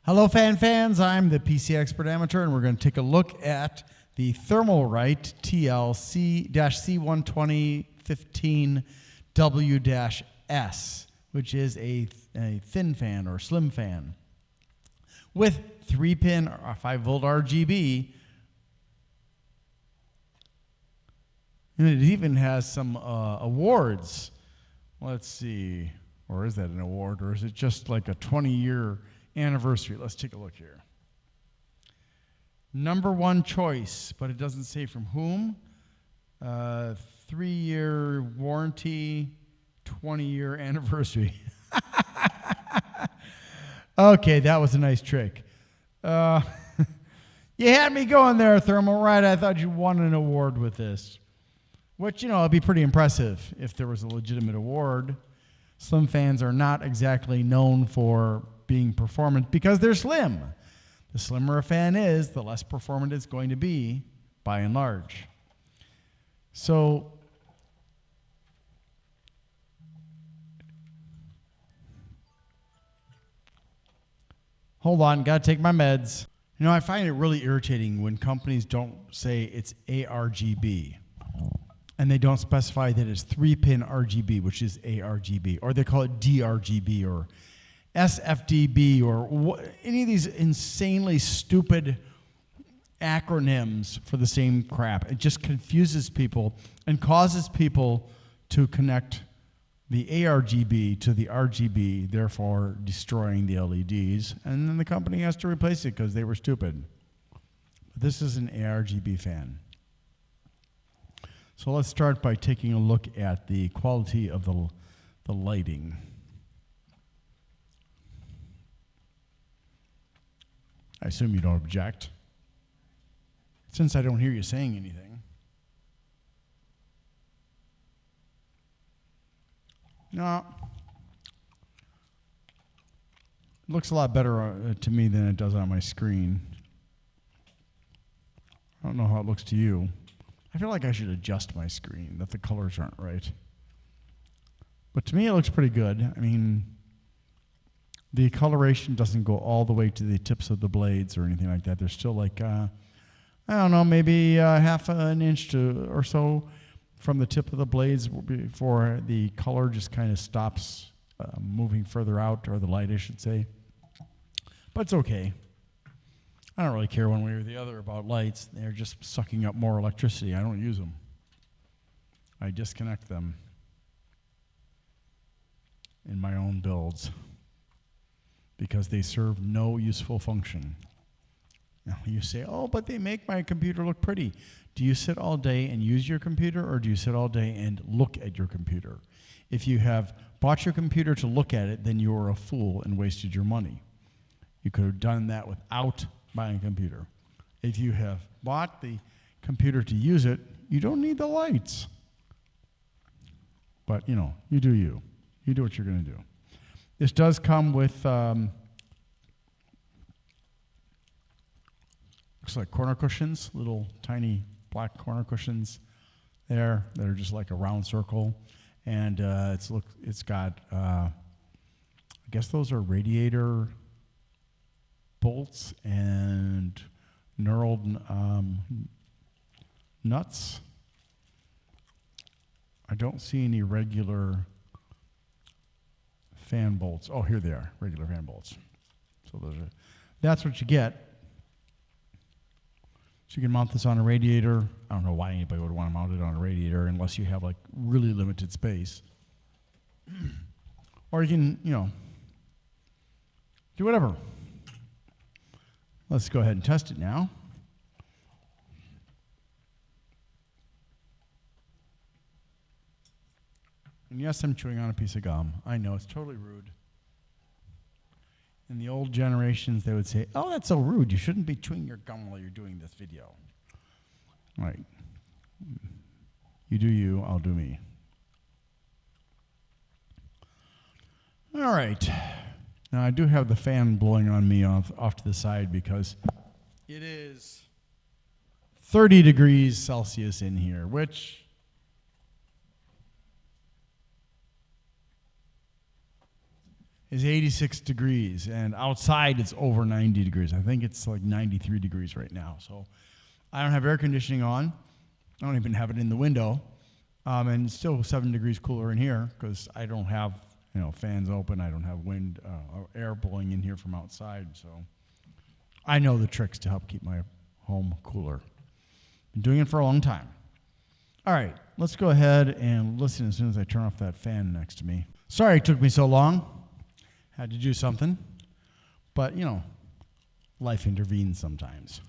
Hello, fans. I'm the PC Expert Amateur, and we're going to take a look at the Thermalright TL C-C12015W-S, which is a thin fan or slim fan with 3-pin 5-volt RGB. And it even has some awards. Let's see. Or is that an award, or is it just like a 20-year anniversary? Let's take a look here. #1 choice, but it doesn't say from whom. 3-year warranty, 20-year anniversary. Okay, that was a nice trick. You had me going there, Thermalright. I thought you won an award with this. Which, it'd be pretty impressive if there was a legitimate award. Slim fans are not exactly known for being performant because they're slim. The slimmer a fan is, the less performant it's going to be, by and large. So, hold on, gotta take my meds. I find it really irritating when companies don't say it's ARGB. And they don't specify that it's 3-pin RGB, which is ARGB, or they call it DRGB or SFDB or any of these insanely stupid acronyms for the same crap. It just confuses people and causes people to connect the ARGB to the RGB, therefore destroying the LEDs, and then the company has to replace it because they were stupid. But this is an ARGB fan. So let's start by taking a look at the quality of the lighting. I assume you don't object, since I don't hear you saying anything. No. It looks a lot better to me than it does on my screen. I don't know how it looks to you. I feel like I should adjust my screen, that the colors aren't right. But to me, it looks pretty good. I mean, the coloration doesn't go all the way to the tips of the blades or anything like that. There's still like, I don't know, maybe half an inch or so from the tip of the blades before the color just kind of stops moving further out, or the light, I should say. But it's okay. I don't really care one way or the other about lights. They're just sucking up more electricity. I don't use them. I disconnect them in my own builds because they serve no useful function. Now you say, oh, but they make my computer look pretty. Do you sit all day and use your computer, or do you sit all day and look at your computer? If you have bought your computer to look at it, then you are a fool and wasted your money. You could have done that without buying a computer. If you have bought the computer to use it, you don't need the lights. But, you do you. You do what you're going to do. This does come with, looks like corner cushions, little tiny black corner cushions there that are just like a round circle. And it's got, I guess those are radiator bolts and knurled nuts. I don't see any regular fan bolts. Oh, here they are, regular fan bolts. So that's what you get. So you can mount this on a radiator. I don't know why anybody would want to mount it on a radiator unless you have like really limited space. Or you can, do whatever. Let's go ahead and test it now. And yes, I'm chewing on a piece of gum. I know, it's totally rude. In the old generations, they would say, oh, that's so rude. You shouldn't be chewing your gum while you're doing this video. All right. You do you, I'll do me. All right. Now, I do have the fan blowing on me off to the side because it is 30 degrees Celsius in here, which is 86 degrees, and outside it's over 90 degrees. I think it's like 93 degrees right now. So I don't have air conditioning on. I don't even have it in the window. And it's still 7 degrees cooler in here because I don't have, fans open. I don't have wind or air blowing in here from outside. So I know the tricks to help keep my home cooler. Been doing it for a long time. All right, let's go ahead and listen as soon as I turn off that fan next to me. Sorry it took me so long. Had to do something. But, life intervenes sometimes.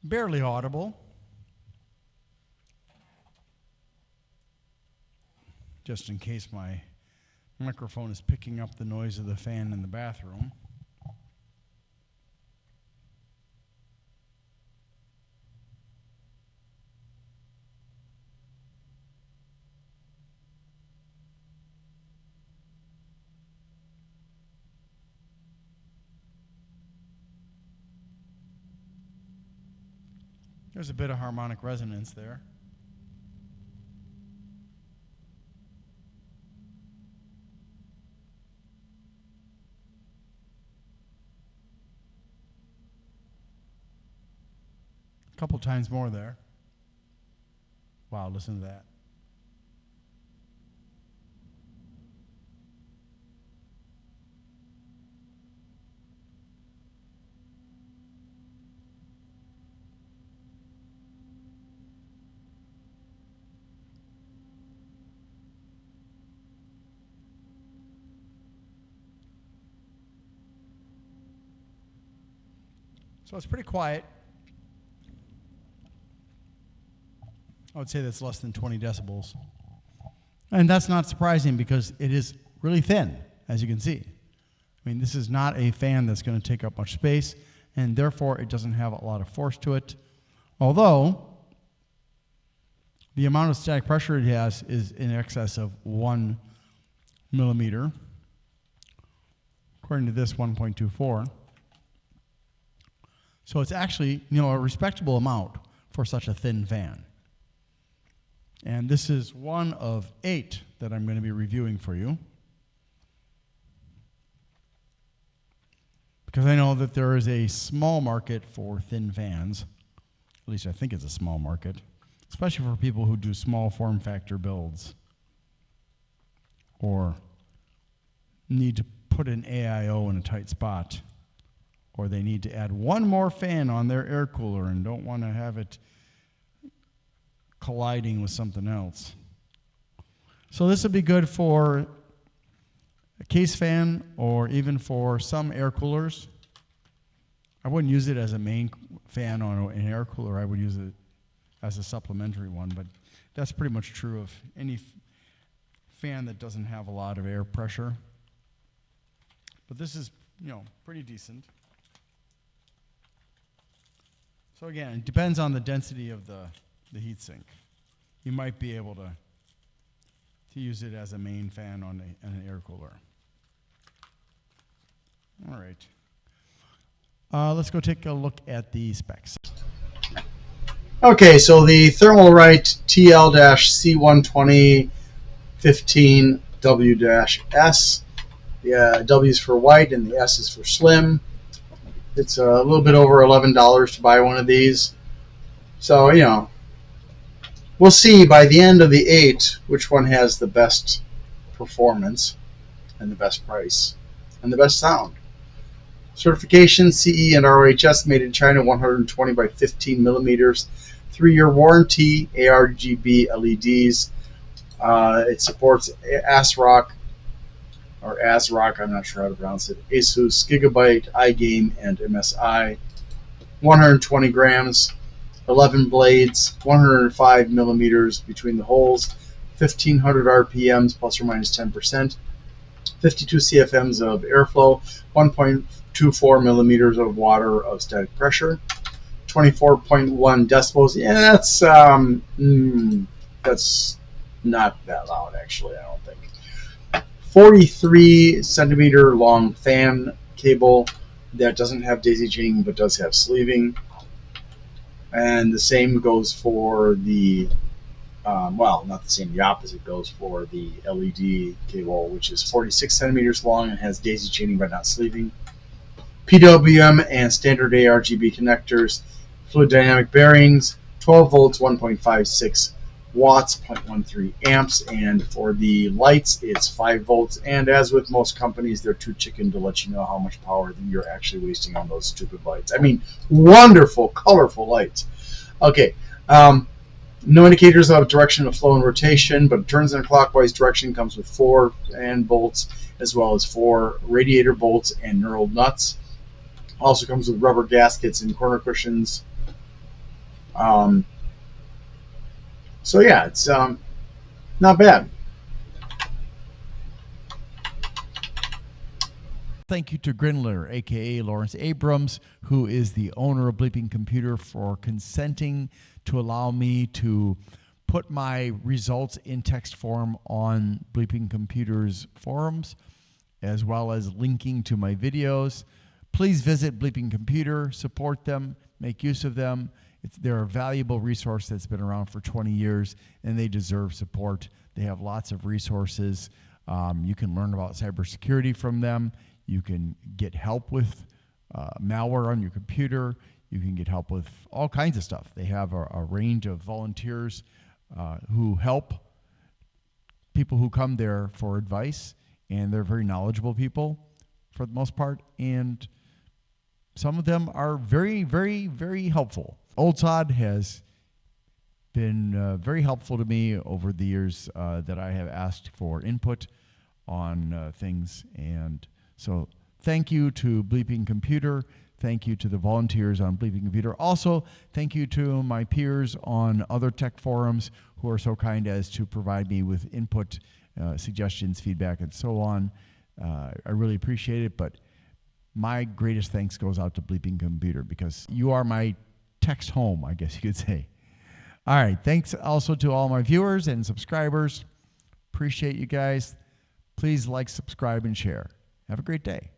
Barely audible. Just in case my microphone is picking up the noise of the fan in the bathroom. There's a bit of harmonic resonance there. A couple times more there. Wow, listen to that. So it's pretty quiet. I would say that's less than 20 decibels. And that's not surprising because it is really thin, as you can see. I mean, this is not a fan that's going to take up much space, and therefore it doesn't have a lot of force to it. Although, the amount of static pressure it has is in excess of 1 millimeter. According to this, 1.24. So it's actually, a respectable amount for such a thin fan. And this is one of 8 that I'm going to be reviewing for you. Because I know that there is a small market for thin fans. At least I think it's a small market. Especially for people who do small form factor builds. Or need to put an AIO in a tight spot. Or they need to add one more fan on their air cooler and don't want to have it colliding with something else. So this would be good for a case fan or even for some air coolers. I wouldn't use it as a main fan on an air cooler. I would use it as a supplementary one, but that's pretty much true of any fan that doesn't have a lot of air pressure. But this is, pretty decent. So again, it depends on the density of the heatsink. You might be able to use it as a main fan on an air cooler. All right. Let's go take a look at the specs. Okay, so the Thermalright TL-C120-15W-S. The W is for white and the S is for slim. It's a little bit over $11 to buy one of these. So, we'll see by the end of the 8 which one has the best performance and the best price and the best sound. Certification, CE and ROHS, made in China, 120 by 15 millimeters. 3-year warranty, ARGB LEDs. It supports ASRock, I'm not sure how to pronounce it, Asus, Gigabyte, iGame, and MSI. 120 grams, 11 blades, 105 millimeters between the holes, 1500 RPMs plus or minus 10%, 52 CFMs of airflow, 1.24 millimeters of water of static pressure. 24.1 decibels. Yeah, that's not that loud, actually, I don't think. 43 centimeter long fan cable that doesn't have daisy chaining but does have sleeving. And the same goes for the, well, not the same, the opposite goes for the LED cable, which is 46 centimeters long and has daisy chaining but not sleeving. PWM and standard ARGB connectors, fluid dynamic bearings, 12 volts, 1.56 watts, 0.13 amps, and for the lights, it's 5 volts. And as with most companies, they're too chicken to let you know how much power that you're actually wasting on those stupid lights. I mean, wonderful, colorful lights. Okay, no indicators of direction of flow and rotation, but it turns in a clockwise direction. Comes with 4 fan bolts as well as 4 radiator bolts and knurled nuts. Also comes with rubber gaskets and corner cushions. So yeah, it's not bad. Thank you to Grindler, aka Lawrence Abrams, who is the owner of Bleeping Computer, for consenting to allow me to put my results in text form on Bleeping Computer's forums, as well as linking to my videos. Please visit Bleeping Computer, support them, make use of them. They're a valuable resource that's been around for 20 years, and they deserve support. They have lots of resources. You can learn about cybersecurity from them. You can get help with malware on your computer. You can get help with all kinds of stuff. They have a range of volunteers who help people who come there for advice, and they're very knowledgeable people for the most part, and some of them are very, very, very helpful. Old Sod has been very helpful to me over the years that I have asked for input on things, and so thank you to Bleeping Computer. Thank you to the volunteers on Bleeping Computer. Also, thank you to my peers on other tech forums who are so kind as to provide me with input, suggestions, feedback, and so on. I really appreciate it, but my greatest thanks goes out to Bleeping Computer because you are my text home, I guess you could say. All right, thanks also to all my viewers and subscribers. Appreciate you guys. Please like, subscribe, and share. Have a great day.